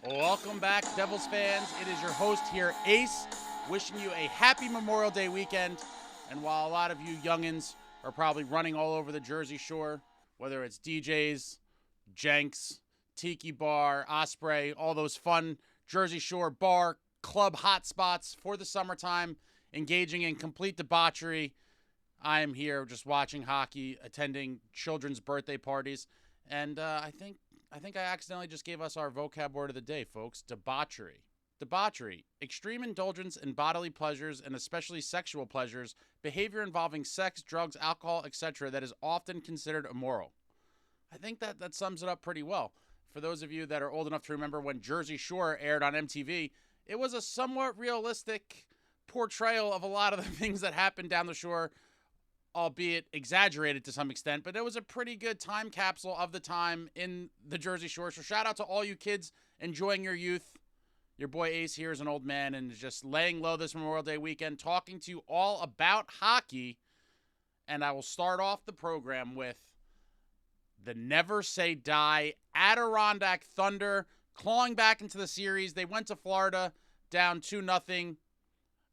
Welcome back, Devils fans. It is your host here, Ace, wishing you a happy Memorial Day weekend. And while a lot of you youngins are probably running all over the Jersey Shore, whether it's DJs, Jenks, Tiki Bar, Osprey, all those fun Jersey Shore bar, club hotspots for the summertime, engaging in complete debauchery, I am here just watching hockey, attending children's birthday parties, and I think I accidentally just gave us our vocab word of the day, folks. Debauchery. Debauchery. Extreme indulgence in bodily pleasures and especially sexual pleasures, behavior involving sex, drugs, alcohol, etc. that is often considered immoral. I think that sums it up pretty well. For those of you that are old enough to remember when Jersey Shore aired on MTV, it was a somewhat realistic portrayal of a lot of the things that happened down the shore, albeit exaggerated to some extent, but it was a pretty good time capsule of the time in the Jersey Shore. So shout out to all you kids enjoying your youth. Your boy Ace here is an old man and is just laying low this Memorial Day weekend, talking to you all about hockey. And I will start off the program with the never say die Adirondack Thunder clawing back into the series. They went to Florida down 2-0.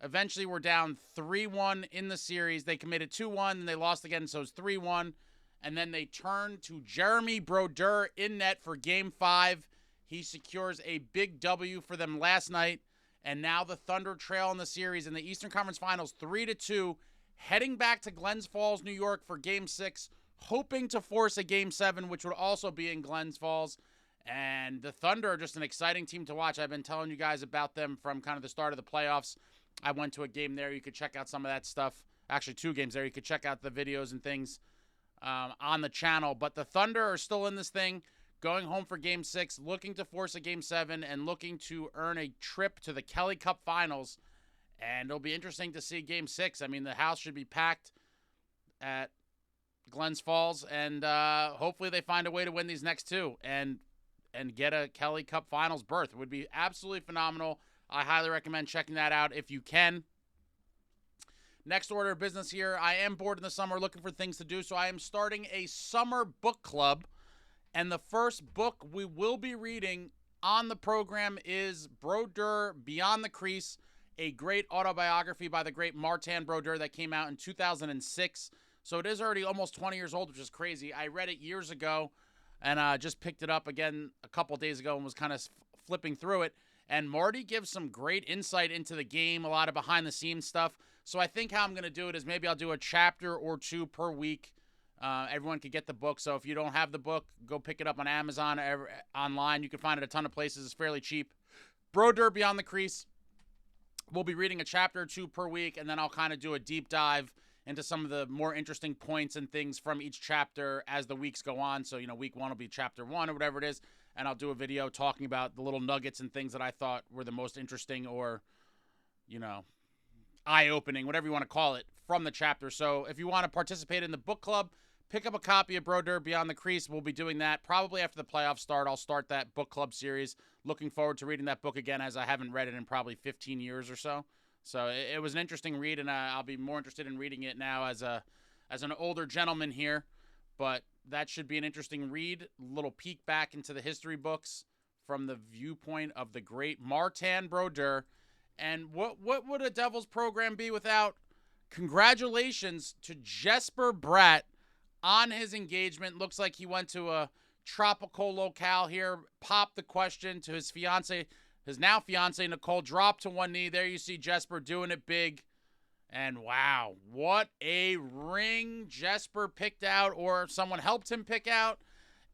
Eventually, we're down 3-1 in the series. They committed 2-1, and they lost again, so it's 3-1. And then they turned to Jeremy Brodeur in net for Game 5. He secures a big W for them last night. And now the Thunder trail in the series in the Eastern Conference Finals 3-2, heading back to Glens Falls, New York for Game 6, hoping to force a Game 7, which would also be in Glens Falls. And the Thunder are just an exciting team to watch. I've been telling you guys about them from kind of the start of the playoffs. I went to a game there. You could check out some of that stuff. Actually, 2 games there. You could check out the videos and things on the channel. But the Thunder are still in this thing, going home for Game 6, looking to force a Game 7, and looking to earn a trip to the Kelly Cup Finals. And it'll be interesting to see Game 6. I mean, the house should be packed at Glens Falls, and hopefully they find a way to win these next 2 and get a Kelly Cup Finals berth. It would be absolutely phenomenal. I highly recommend checking that out if you can. Next order of business here. I am bored in the summer, looking for things to do, so I am starting a summer book club. And the first book we will be reading on the program is Brodeur Beyond the Crease, a great autobiography by the great Martin Brodeur that came out in 2006. So it is already almost 20 years old, which is crazy. I read it years ago and just picked it up again a couple days ago and was kind of flipping through it. And Marty gives some great insight into the game, a lot of behind-the-scenes stuff. So I think how I'm going to do it is maybe I'll do a chapter or 2 per week. Everyone can get the book. So if you don't have the book, go pick it up on Amazon or online. You can find it a ton of places. It's fairly cheap. Brodeur Beyond the Crease. We'll be reading a chapter or 2 per week, and then I'll kind of do a deep dive into some of the more interesting points and things from each chapter as the weeks go on. So, week 1 will be chapter 1 or whatever it is. And I'll do a video talking about the little nuggets and things that I thought were the most interesting or, eye-opening, whatever you want to call it, from the chapter. So if you want to participate in the book club, pick up a copy of Brodeur Beyond the Crease. We'll be doing that probably after the playoffs start. I'll start that book club series. Looking forward to reading that book again, as I haven't read it in probably 15 years or so. So it was an interesting read, and I'll be more interested in reading it now as an older gentleman here. But that should be an interesting read. A little peek back into the history books from the viewpoint of the great Martin Brodeur. And what would a Devils program be without congratulations to Jesper Bratt on his engagement? Looks like he went to a tropical locale here, popped the question to his fiance, his now fiance Nicole, dropped to one knee. There you see Jesper doing it big. And wow, what a ring Jesper picked out, or someone helped him pick out.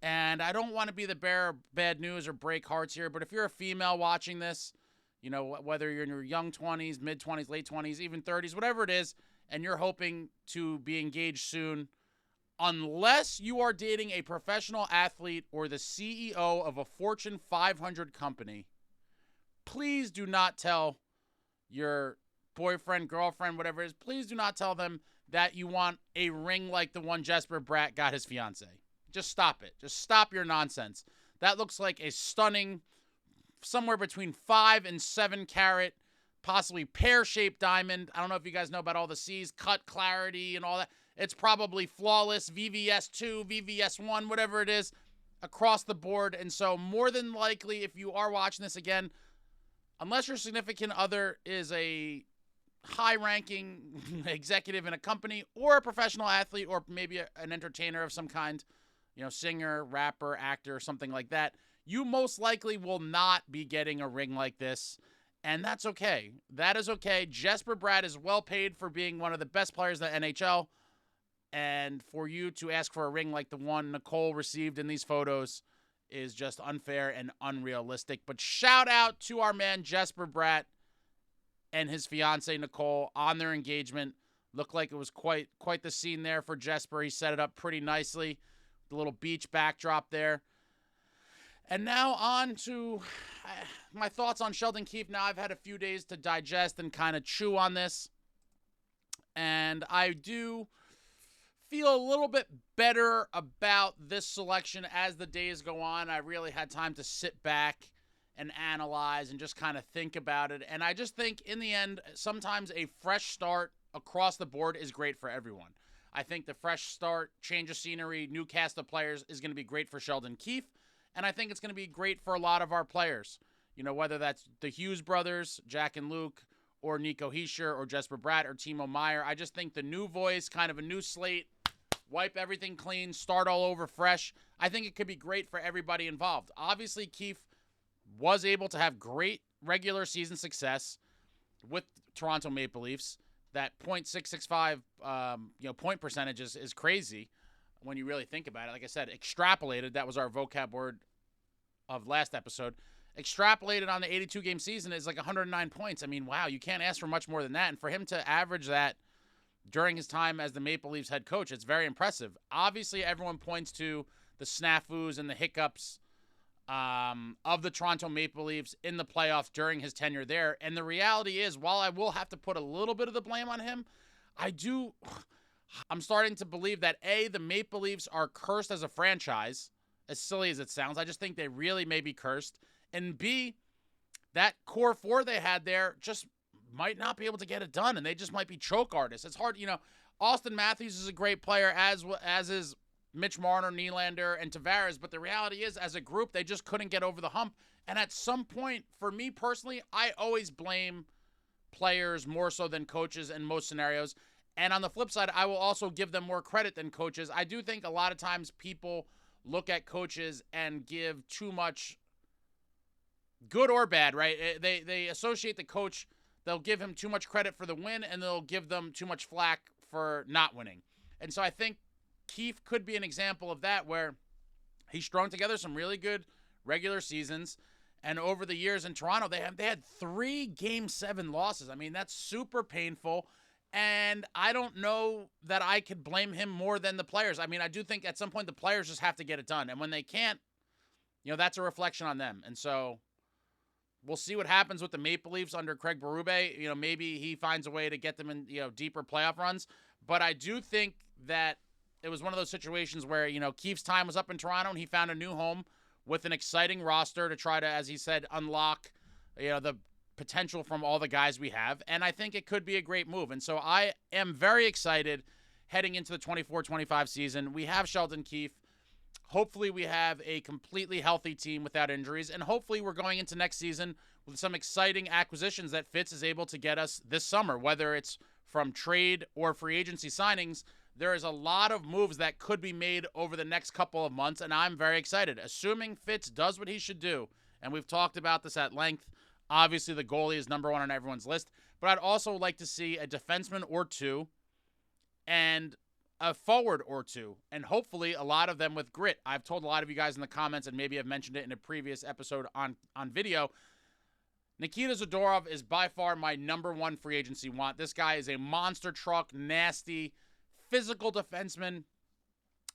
And I don't want to be the bearer of bad news or break hearts here, but if you're a female watching this, whether you're in your young 20s, mid-20s, late 20s, even 30s, whatever it is, and you're hoping to be engaged soon, unless you are dating a professional athlete or the CEO of a Fortune 500 company, please do not tell your boyfriend, girlfriend, whatever it is, please do not tell them that you want a ring like the one Jesper Bratt got his fiance. Just stop it. Just stop your nonsense. That looks like a stunning, somewhere between 5 and 7 carat, possibly pear-shaped diamond. I don't know if you guys know about all the C's, cut clarity and all that. It's probably flawless, VVS2, VVS1, whatever it is. across the board. And so more than likely, if you are watching this again, unless your significant other is a high-ranking executive in a company or a professional athlete or maybe an entertainer of some kind, singer, rapper, actor, something like that, you most likely will not be getting a ring like this. And that's okay. That is okay. Jesper Bratt is well paid for being one of the best players in the NHL. And for you to ask for a ring like the one Nicole received in these photos is just unfair and unrealistic. But shout out to our man Jesper Bratt and his fiancée Nicole on their engagement. Looked like it was quite the scene there for Jesper. He set it up pretty nicely. The little beach backdrop there. And now on to my thoughts on Sheldon Keefe. Now I've had a few days to digest and kind of chew on this. And I do feel a little bit better about this selection as the days go on. I really had time to sit back and analyze and just kind of think about it. And I just think in the end, sometimes a fresh start across the board is great for everyone. I think the fresh start, change of scenery, new cast of players is going to be great for Sheldon Keefe. And I think it's going to be great for a lot of our players. Whether that's the Hughes brothers, Jack and Luke, or nicohischier, or Jesper Bratt, or Timo Meier. I just think the new voice, kind of a new slate, wipe everything clean, start all over fresh. I think it could be great for everybody involved. Obviously, Keefe was able to have great regular season success with Toronto Maple Leafs. That .665 point percentage is crazy when you really think about it. Like I said, extrapolated, that was our vocab word of last episode. Extrapolated on the 82-game season is like 109 points. I mean, wow, you can't ask for much more than that. And for him to average that during his time as the Maple Leafs head coach, it's very impressive. Obviously, everyone points to the snafus and the hiccups of the Toronto Maple Leafs in the playoffs during his tenure there. And the reality is, while I will have to put a little bit of the blame on him, I'm starting to believe that, A, the Maple Leafs are cursed as a franchise, as silly as it sounds. I just think they really may be cursed. And B, that core four they had there just might not be able to get it done, and they just might be choke artists. It's hard, Austin Matthews is a great player, as is Mitch Marner, Nylander, and Tavares, but the reality is, as a group, they just couldn't get over the hump. And at some point, for me personally, I always blame players more so than coaches in most scenarios. And on the flip side, I will also give them more credit than coaches. I do think a lot of times people look at coaches and give too much, good or bad, right? They associate the coach, they'll give him too much credit for the win, and they'll give them too much flack for not winning. And so I think Keefe could be an example of that, where he strung together some really good regular seasons. And over the years in Toronto, they had 3 Game 7 losses. I mean, that's super painful. And I don't know that I could blame him more than the players. I mean, I do think at some point the players just have to get it done. And when they can't, that's a reflection on them. And so we'll see what happens with the Maple Leafs under Craig Berube. Maybe he finds a way to get them in, deeper playoff runs. But I do think that it was one of those situations where, Keefe's time was up in Toronto and he found a new home with an exciting roster to try to, as he said, unlock, the potential from all the guys we have. And I think it could be a great move. And so I am very excited heading into the 24-25 season. We have Sheldon Keefe. Hopefully we have a completely healthy team without injuries. And hopefully we're going into next season with some exciting acquisitions that Fitz is able to get us this summer, whether it's from trade or free agency signings. There is a lot of moves that could be made over the next couple of months, and I'm very excited. Assuming Fitz does what he should do, and we've talked about this at length. Obviously, the goalie is number 1 on everyone's list, but I'd also like to see a defenseman or two and a forward or two, and hopefully a lot of them with grit. I've told a lot of you guys in the comments, and maybe I've mentioned it in a previous episode on video, Nikita Zadorov is by far my number 1 free agency want. This guy is a monster truck, nasty, physical defenseman.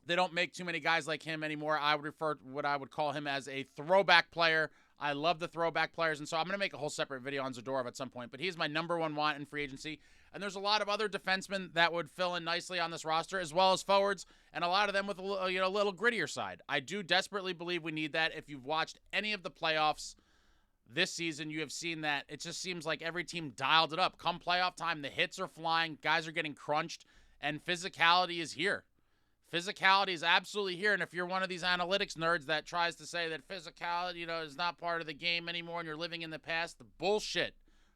They don't make too many guys like him anymore. I would refer to what I would call him as a throwback player. I love the throwback players, and so I'm going to make a whole separate video on Zadorov at some point, but he's my number 1 want in free agency. And there's a lot of other defensemen that would fill in nicely on this roster, as well as forwards, and a lot of them with a little grittier side. I do desperately believe we need that. If you've watched any of the playoffs this season, you have seen that it just seems like every team dialed it up. Come playoff time, the hits are flying, guys are getting crunched, and physicality is here. Physicality is absolutely here, and if you're one of these analytics nerds that tries to say that physicality, is not part of the game anymore and you're living in the past, bullshit.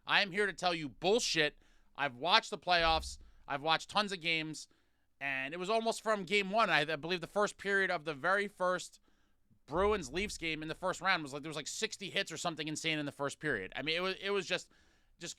I am here to tell you bullshit. I've watched the playoffs. I've watched tons of games, and it was almost from game one. I believe the first period of the very first Bruins-Leafs game in the first round was like there was like 60 hits or something insane in the first period. I mean, it was just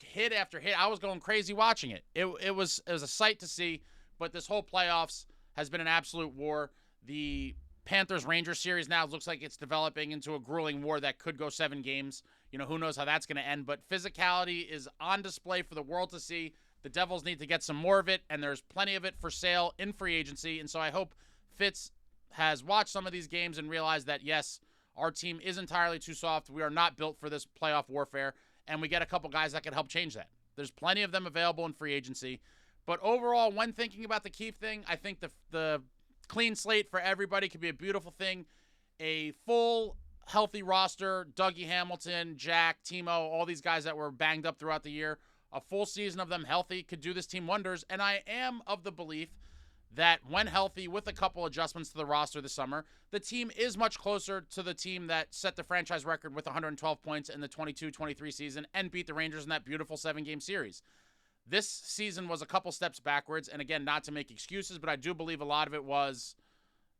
hit after hit. I was going crazy watching it. It was a sight to see, but this whole playoffs has been an absolute war. The Panthers-Rangers series now looks like it's developing into a grueling war that could go 7 games. Who knows how that's going to end, but physicality is on display for the world to see. The Devils need to get some more of it, and there's plenty of it for sale in free agency, and so I hope Fitz has watched some of these games and realized that, yes, our team is entirely too soft. We are not built for this playoff warfare, and we get a couple guys that can help change that. There's plenty of them available in free agency. But overall, when thinking about the Keefe thing, I think the clean slate for everybody could be a beautiful thing. A full, healthy roster, Dougie Hamilton, Jack, Timo, all these guys that were banged up throughout the year, a full season of them healthy could do this team wonders. And I am of the belief that when healthy, with a couple adjustments to the roster this summer, the team is much closer to the team that set the franchise record with 112 points in the 22-23 season and beat the Rangers in that beautiful 7-game series. This season was a couple steps backwards, and again, not to make excuses, but I do believe a lot of it was,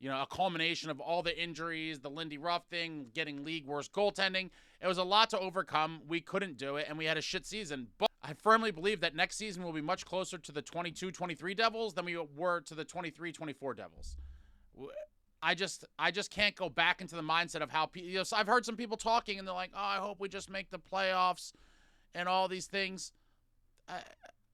a culmination of all the injuries, the Lindy Ruff thing, getting league worst goaltending. It was a lot to overcome. We couldn't do it, and we had a shit season. But I firmly believe that next season will be much closer to the 22-23 Devils than we were to the 23-24 Devils. I just can't go back into the mindset of how so I've heard some people talking, and they're like, "Oh, I hope we just make the playoffs," and all these things.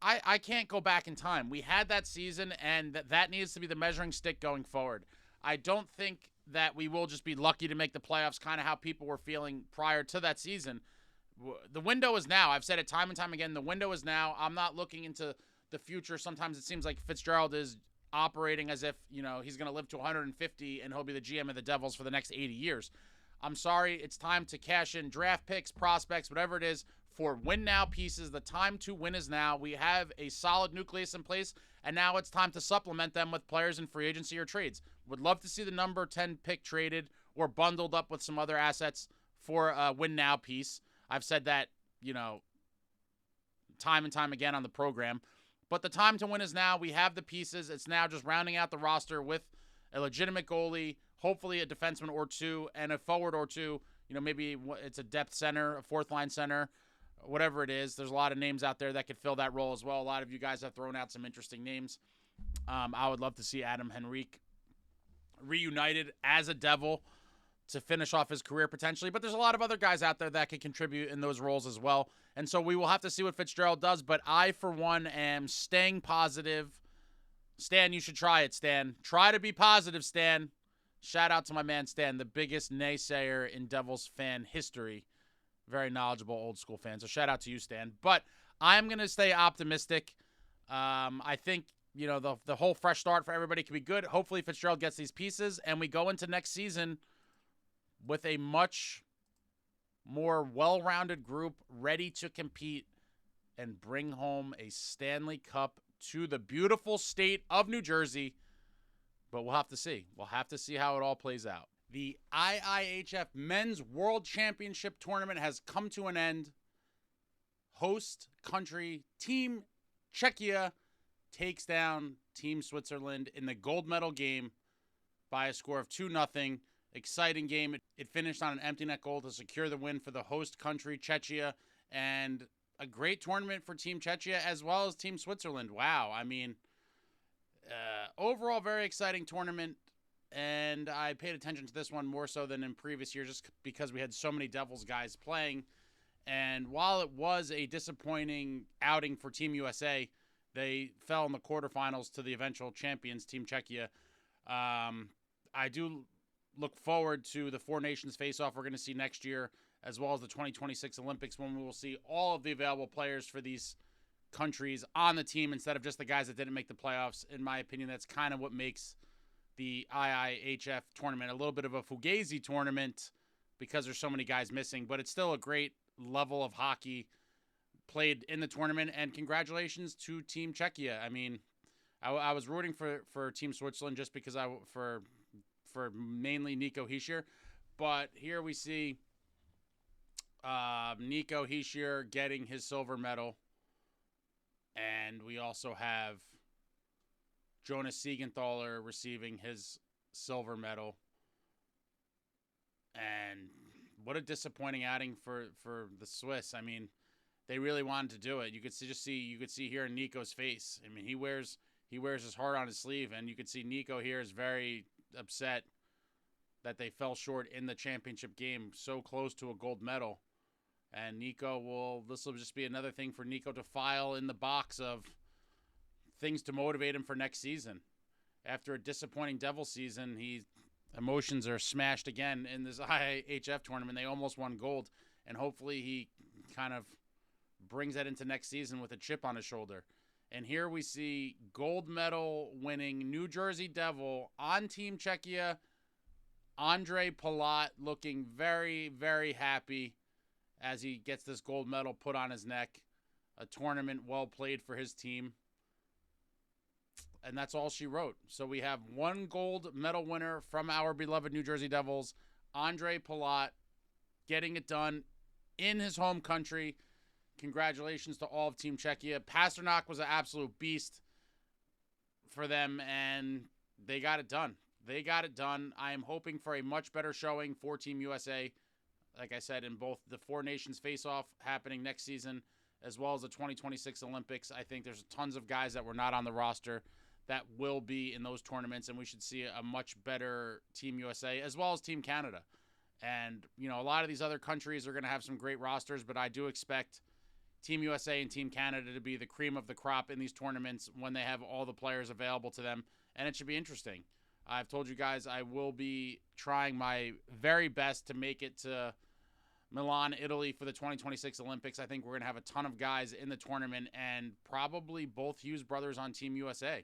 I can't go back in time. We had that season, and that needs to be the measuring stick going forward. I don't think that we will just be lucky to make the playoffs, kind of how people were feeling prior to that season. The window is now. I've said it time and time again. The window is now. I'm not looking into the future. Sometimes it seems like Fitzgerald is operating as if, he's going to live to 150 and he'll be the GM of the Devils for the next 80 years. I'm sorry. It's time to cash in draft picks, prospects, whatever it is, for win now pieces. The time to win is now. We have a solid nucleus in place, and now it's time to supplement them with players in free agency or trades. Would love to see the number 10 pick traded or bundled up with some other assets for a win now piece. I've said that, time and time again on the program. But the time to win is now. We have the pieces. It's now just rounding out the roster with a legitimate goalie, hopefully a defenseman or two, and a forward or two. Maybe it's a depth center, a fourth-line center, whatever it is. There's a lot of names out there that could fill that role as well. A lot of you guys have thrown out some interesting names. I would love to see Adam Henrique reunited as a Devil to finish off his career potentially. But there's a lot of other guys out there that could contribute in those roles as well. And so we will have to see what Fitzgerald does. But I, for one, am staying positive. Stan, you should try it, Stan. Try to be positive, Stan. Shout out to my man, Stan, the biggest naysayer in Devils fan history. Very knowledgeable old school fan. So shout out to you, Stan. But I'm going to stay optimistic. I think, the whole fresh start for everybody can be good. Hopefully Fitzgerald gets these pieces and we go into next season with a much more well-rounded group ready to compete and bring home a Stanley Cup to the beautiful state of New Jersey. But we'll have to see. We'll have to see how it all plays out. The IIHF Men's World Championship Tournament has come to an end. Host country Team Czechia takes down Team Switzerland in the gold medal game by a score of 2-0. Exciting game. It finished on an empty net goal to secure the win for the host country, Czechia, and a great tournament for Team Czechia as well as Team Switzerland. Wow. I mean, overall, very exciting tournament. And I paid attention to this one more so than in previous years just because we had so many Devils guys playing. And while it was a disappointing outing for Team USA, they fell in the quarterfinals to the eventual champions, Team Czechia. I do look forward to the Four Nations face-off we're going to see next year, as well as the 2026 Olympics, when we will see all of the available players for these countries on the team instead of just the guys that didn't make the playoffs. In my opinion, that's kind of what makes the IIHF tournament a little bit of a fugazi tournament because there's so many guys missing, but it's still a great level of hockey played in the tournament, and congratulations to Team Czechia. I mean, I was rooting for Team Switzerland just because for mainly nicohischier, but here we see nicohischier getting his silver medal, and we also have Jonas Siegenthaler receiving his silver medal. And what a disappointing outing for the Swiss. I mean, they really wanted to do it. You could see here in Nico's face. I mean, he wears his heart on his sleeve, and you could see Nico here is very upset that they fell short in the championship game, so close to a gold medal. And this will just be another thing for Nico to file in the box of things to motivate him for next season. After a disappointing Devil season, emotions are smashed again in this IIHF tournament. They almost won gold, and hopefully he kind of brings that into next season with a chip on his shoulder. And here we see gold medal winning New Jersey Devil on Team Czechia, ondrejpalat, looking very, very happy as he gets this gold medal put on his neck. A tournament well played for his team. And that's all she wrote. So we have one gold medal winner from our beloved New Jersey Devils, ondrejpalat, getting it done in his home country. Congratulations to all of Team Czechia. Pasternak was an absolute beast for them, and they got it done. I am hoping for a much better showing for Team USA, like I said, in both the Four Nations face-off happening next season, as well as the 2026 Olympics. I think there's tons of guys that were not on the roster that will be in those tournaments, and we should see a much better Team USA, as well as Team Canada. And, a lot of these other countries are going to have some great rosters, but I do expect Team USA and Team Canada to be the cream of the crop in these tournaments when they have all the players available to them, and it should be interesting. I've told you guys I will be trying my very best to make it to Milan, Italy for the 2026 Olympics. I think we're going to have a ton of guys in the tournament, and probably both Hughes brothers on Team USA.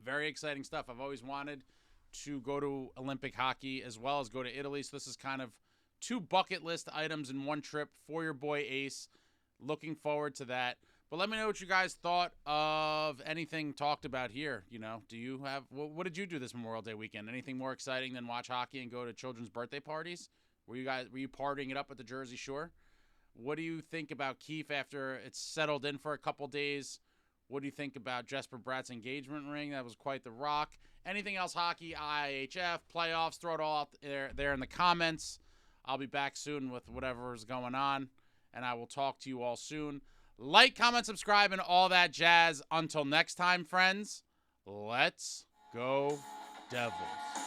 Very exciting stuff. I've always wanted to go to Olympic hockey as well as go to Italy, so this is kind of two bucket list items in one trip for your boy Ace. Looking forward to that. But let me know what you guys thought of anything talked about here. Do you have what did you do this Memorial Day weekend? Anything more exciting than watch hockey and go to children's birthday parties? Were you partying it up at the Jersey Shore? What do you think about Keefe after it's settled in for a couple days? What do you think about Jesper Bratt's engagement ring? That was quite the rock. Anything else hockey, IIHF, playoffs, throw it all out there in the comments. I'll be back soon with whatever is going on, and I will talk to you all soon. Like, comment, subscribe, and all that jazz. Until next time, friends, let's go Devils.